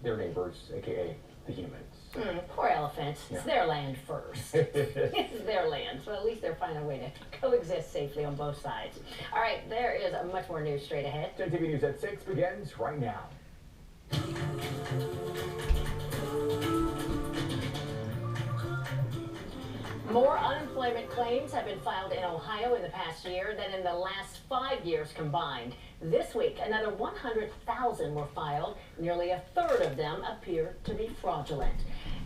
their neighbors, aka the humans. Poor elephants. Yeah. It's their land first. It's their land, so at least they're finding a way to coexist safely on both sides. All right, there is much more news straight ahead. 10 TV News at 6 begins right now. More unemployment claims have been filed in Ohio in the past year than in the last 5 years combined. This week, another 100,000 were filed. Nearly a third of them appear to be fraudulent.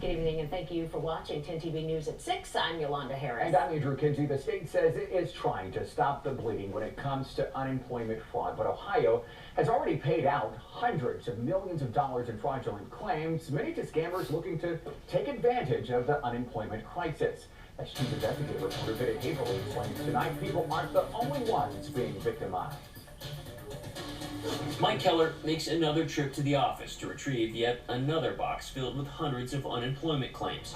Good evening and thank you for watching 10 TV News at 6. I'm Yolanda Harris. And I'm Andrew Kinsey. The state says it is trying to stop the bleeding when it comes to unemployment fraud, but Ohio has already paid out hundreds of millions of dollars in fraudulent claims, many to scammers looking to take advantage of the unemployment crisis. As chief investigator reporter Bennett Haverly explains tonight, people aren't the only ones being victimized. Mike Keller makes another trip to the office to retrieve yet another box filled with hundreds of unemployment claims.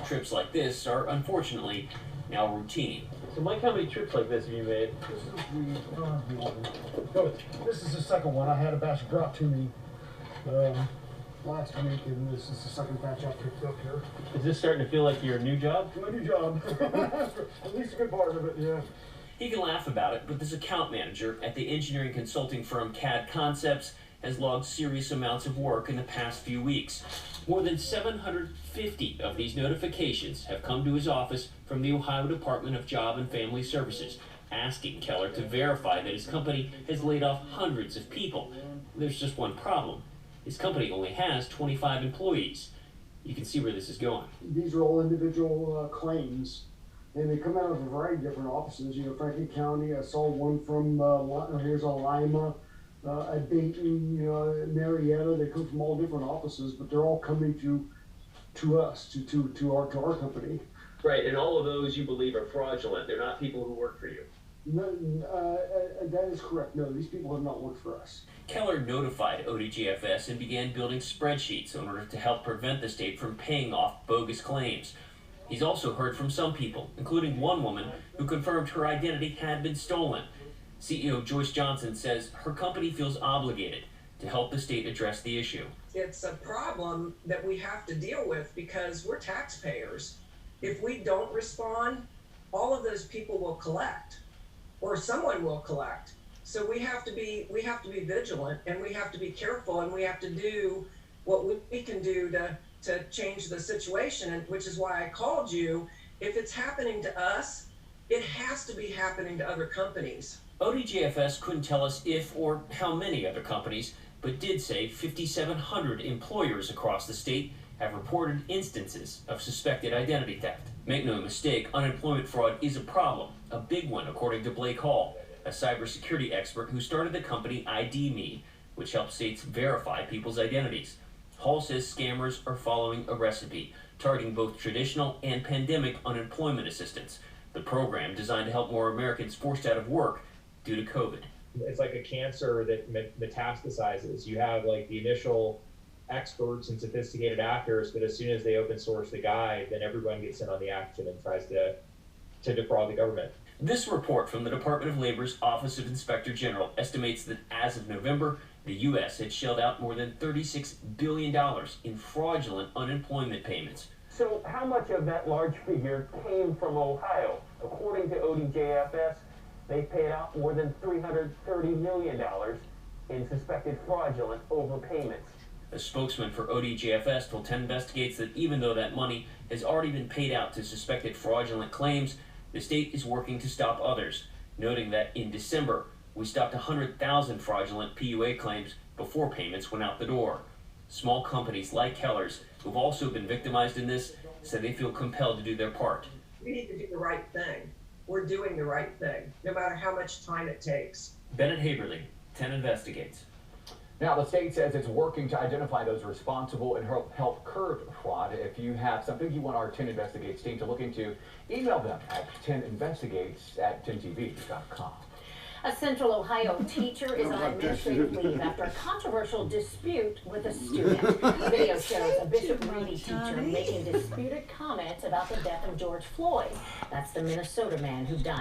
Trips like this are unfortunately now routine. So Mike, how many trips like this have you made? This is the second one. I had a batch brought to me last week, and this is the second batch I picked up here. Is this starting to feel like your new job? My new job. At least a good part of it, yeah. He can laugh about it, but this account manager at the engineering consulting firm CAD Concepts has logged serious amounts of work in the past few weeks. More than 750 of these notifications have come to his office from the Ohio Department of Job and Family Services, asking Keller to verify that his company has laid off hundreds of people. There's just one problem. His company only has 25 employees. You can see where this is going. These are all individual claims, and they come out of a variety of different offices. You know, Franklin County, I saw one from, here's a Lima, at Dayton, you know, Marietta. They come from all different offices, but they're all coming to us, to our company. Right, and all of those you believe are fraudulent. They're not people who work for you. No, that is correct. No, these people have not worked for us. Keller notified ODGFS and began building spreadsheets in order to help prevent the state from paying off bogus claims. He's also heard from some people, including one woman who confirmed her identity had been stolen. CEO Joyce Johnson says her company feels obligated to help the state address the issue. It's a problem that we have to deal with because we're taxpayers. If we don't respond, all of those people will collect, or someone will collect. So we have to be vigilant, and we have to be careful, and we have to do what we can do to change the situation, and which is why I called you. If it's happening to us, it has to be happening to other companies. ODGFS couldn't tell us if or how many other companies, but did say 5,700 employers across the state have reported instances of suspected identity theft. Make no mistake, unemployment fraud is a problem, a big one according to Blake Hall, a cybersecurity expert who started the company ID.me, which helps states verify people's identities. Hall says scammers are following a recipe, targeting both traditional and pandemic unemployment assistance, the program designed to help more Americans forced out of work due to COVID. It's like a cancer that metastasizes. You have like the initial experts and sophisticated actors, but as soon as they open source the guide, then everyone gets in on the action and tries to defraud the government. This report from the Department of Labor's Office of Inspector General estimates that as of November, the U.S. had shelled out more than $36 billion in fraudulent unemployment payments. So how much of that large figure came from Ohio? According to ODJFS, they paid out more than $330 million in suspected fraudulent overpayments. A spokesman for ODJFS told 10 Investigates that even though that money has already been paid out to suspected fraudulent claims, the state is working to stop others, noting that in December, we stopped 100,000 fraudulent PUA claims before payments went out the door. Small companies like Keller's, who've also been victimized in this, said they feel compelled to do their part. We need to do the right thing. We're doing the right thing, no matter how much time it takes. Bennett Haverly, 10 Investigates. Now, the state says it's working to identify those responsible and help curb fraud. If you have something you want our 10 Investigates team to look into, email them at 10investigates@10tv.com. A Central Ohio teacher is on administrative leave after a controversial dispute with a student. The video shows a Bishop Reedy teacher making disputed comments about the death of George Floyd. That's the Minnesota man who died.